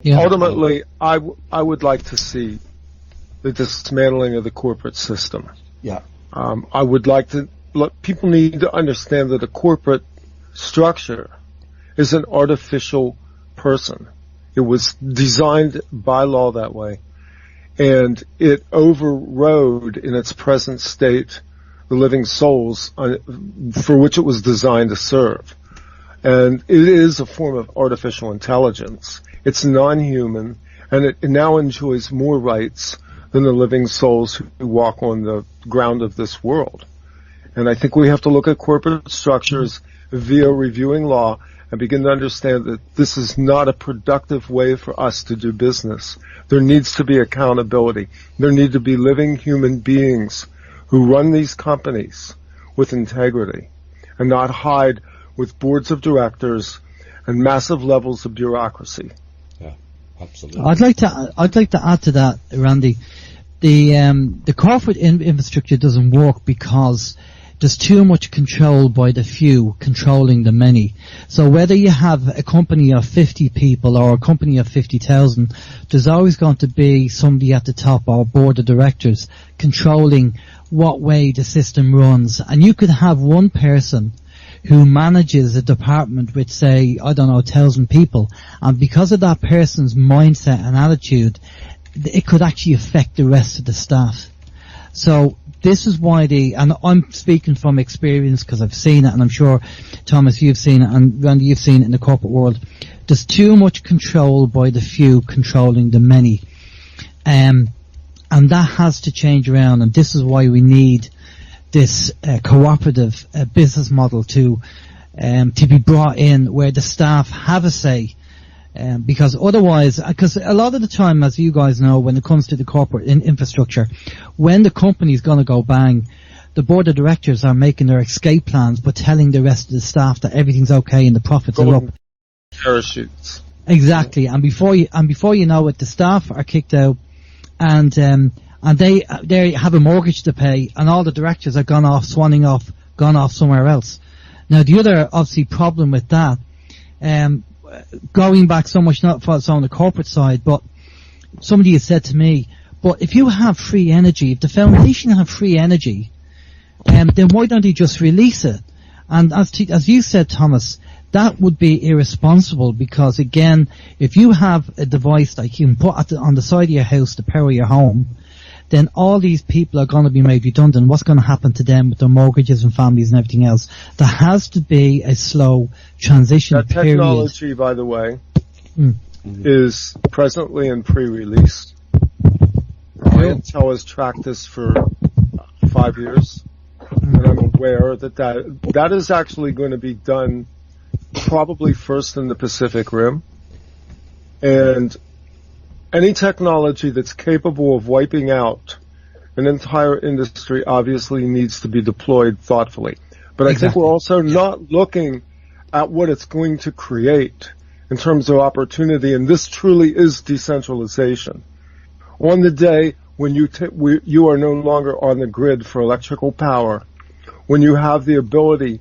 Yeah. Ultimately, I would like to see the dismantling of the corporate system. Yeah. I would like to, people need to understand that a corporate structure is an artificial person. It was designed by law that way, and it overrode in its present state the living souls for which it was designed to serve. And it is a form of artificial intelligence. It's non-human, and it now enjoys more rights than the living souls who walk on the ground of this world. And I think we have to look at corporate structures via reviewing law and begin to understand that this is not a productive way for us to do business. There needs to be accountability. There need to be living human beings who run these companies with integrity and not hide with boards of directors and massive levels of bureaucracy. Yeah, absolutely. I'd like to add to that, Randy. The corporate infrastructure doesn't work because there's too much control by the few controlling the many. So whether you have a company of 50 people or a company of 50,000, there's always going to be somebody at the top or board of directors controlling what way the system runs. And you could have one person who manages a department with, say, 1,000 people, and because of that person's mindset and attitude, it could actually affect the rest of the staff. So this is why and I'm speaking from experience because I've seen it, and I'm sure, Thomas, you've seen it, and Randy, you've seen it in the corporate world. There's too much control by the few controlling the many. And that has to change around, and this is why we need this cooperative business model to be brought in where the staff have a say. Because otherwise, because a lot of the time, as you guys know, when it comes to the corporate infrastructure, when the company's going to go bang, the board of directors are making their escape plans, but telling the rest of the staff that everything's okay and the profits are up. Parachutes. Exactly, and before you know it, the staff are kicked out, and they have a mortgage to pay, and all the directors are gone off somewhere else. Now, the other obviously problem with that, going back so much, not so on the corporate side, but somebody has said to me, but if you have free energy, if the foundation have free energy, then why don't they just release it? And as you said, Thomas, that would be irresponsible, because again, if you have a device that you can put on the side of your house to power your home, then all these people are going to be made redundant. What's going to happen to them with their mortgages and families and everything else? There has to be a slow transition that period. Technology, by the way, is presently in pre-release. Intel has tracked this for 5 years, and I'm aware that is actually going to be done probably first in the Pacific Rim. And any technology that's capable of wiping out an entire industry obviously needs to be deployed thoughtfully. But I think we're also not looking at what it's going to create in terms of opportunity, and this truly is decentralization. On the day when you are no longer on the grid for electrical power, when you have the ability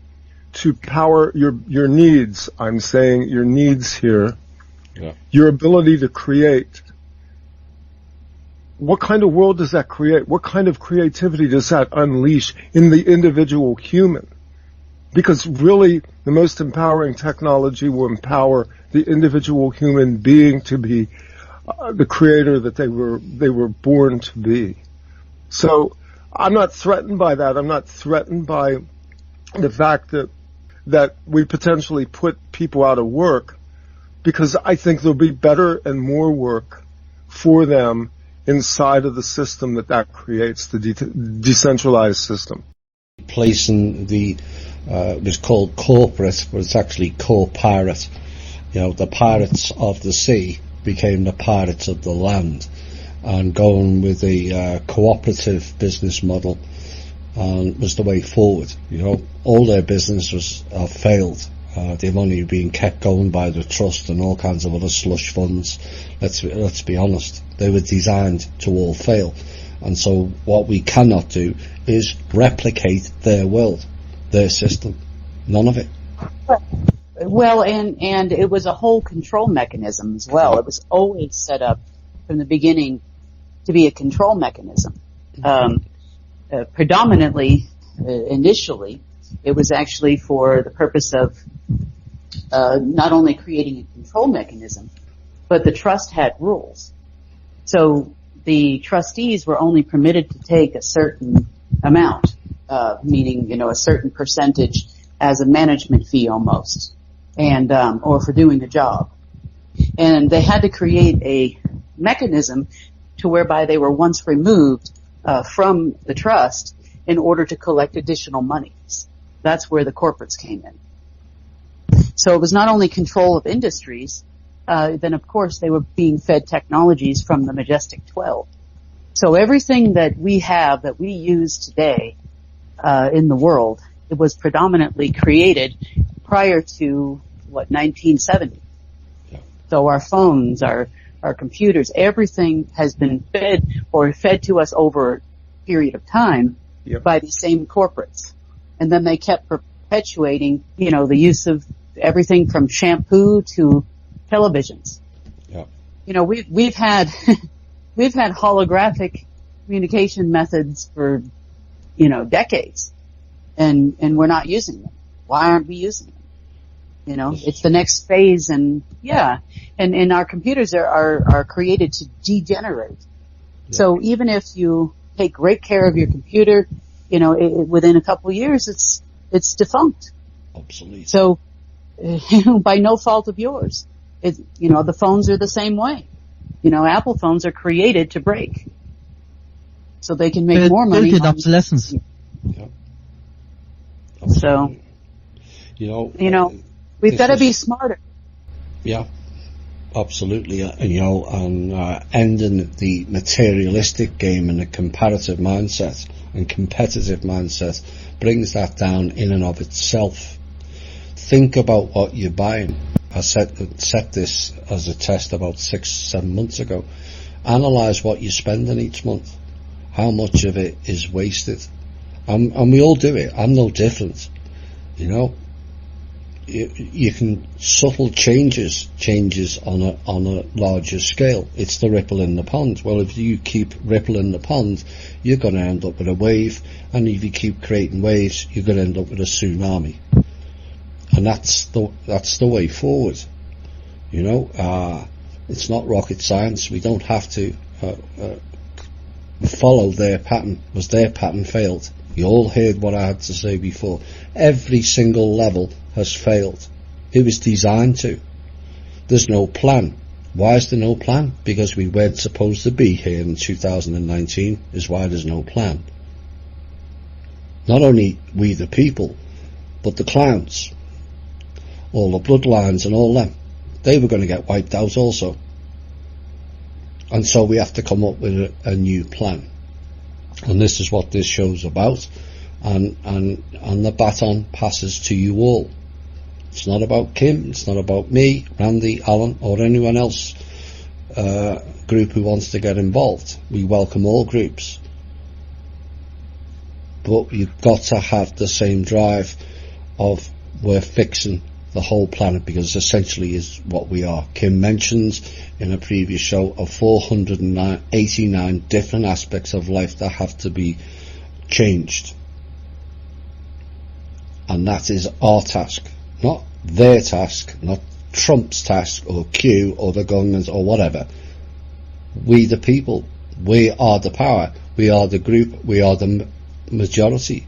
to power your needs, I'm saying your needs here, your ability to create, what kind of world does that create? What kind of creativity does that unleash in the individual human? Because really, the most empowering technology will empower the individual human being to be the creator that they were born to be. So I'm not threatened by that. I'm not threatened by the fact that we potentially put people out of work, because I think there'll be better and more work for them inside of the system that creates, the decentralized system. Placing it was called corporate, but it's actually co-pirate. The pirates of the sea became the pirates of the land, and going with a cooperative business model was the way forward. All their businesses have failed. They've only been kept going by the trust and all kinds of other slush funds. Let's be honest. They were designed to all fail. And so what we cannot do is replicate their world, their system. None of it. Well, and it was a whole control mechanism as well. It was always set up from the beginning to be a control mechanism. Predominantly, initially, it was actually for the purpose of not only creating a control mechanism, but the trust had rules. So the trustees were only permitted to take a certain amount, meaning, a certain percentage as a management fee almost, and or for doing the job. And they had to create a mechanism to whereby they were once removed from the trust in order to collect additional monies. That's where the corporates came in. So it was not only control of industries, then of course they were being fed technologies from the Majestic 12. So everything that we have, that we use today in the world, it was predominantly created prior to, 1970. So our phones, our computers, everything has been fed to us over a period of time by these same corporates. And then they kept perpetuating, the use of everything from shampoo to televisions. Yeah. We've had holographic communication methods for, decades, and we're not using them. Why aren't we using them? It's the next phase, and our computers are created to degenerate. Yeah. So even if you take great care of your computer, within a couple of years, it's defunct. Obsolete. So, by no fault of yours. The phones are the same way. Apple phones are created to break, so they can make more money. Built-in obsolescence. Yeah. So, we've got to be smarter. Yeah, absolutely. And ending the materialistic game and the comparative mindset and competitive mindset brings that down in and of itself. Think about what you're buying. I set this as a test about 6-7 months ago. Analyse what you're spending each month. How much of it is wasted? And we all do it. I'm no different. You can subtle changes on a larger scale. It's the ripple in the pond. Well, if you keep rippling the pond, you're going to end up with a wave, and if you keep creating waves, you're going to end up with a tsunami. And that's the way forward. It's not rocket science. We don't have to follow their pattern, because their pattern failed. You all heard what I had to say before. Every single level has failed. It was designed to. There's no plan. Why is there no plan? Because we weren't supposed to be here in 2019, is why there's no plan. Not only we the people, but the clans, all the bloodlines and all them, they were going to get wiped out also. And so we have to come up with a new plan. And this is what this show's about. And the baton passes to you all. It's not about Kim, it's not about me, Randy, Alan, or anyone else group who wants to get involved. We welcome all groups. But you've got to have the same drive of we're fixing the whole planet, because essentially is what we are. Kim mentions in a previous show of 489 different aspects of life that have to be changed. And that is our task, not their task, not Trump's task or Q or the government or whatever. We the people, we are the power, we are the group, we are the majority.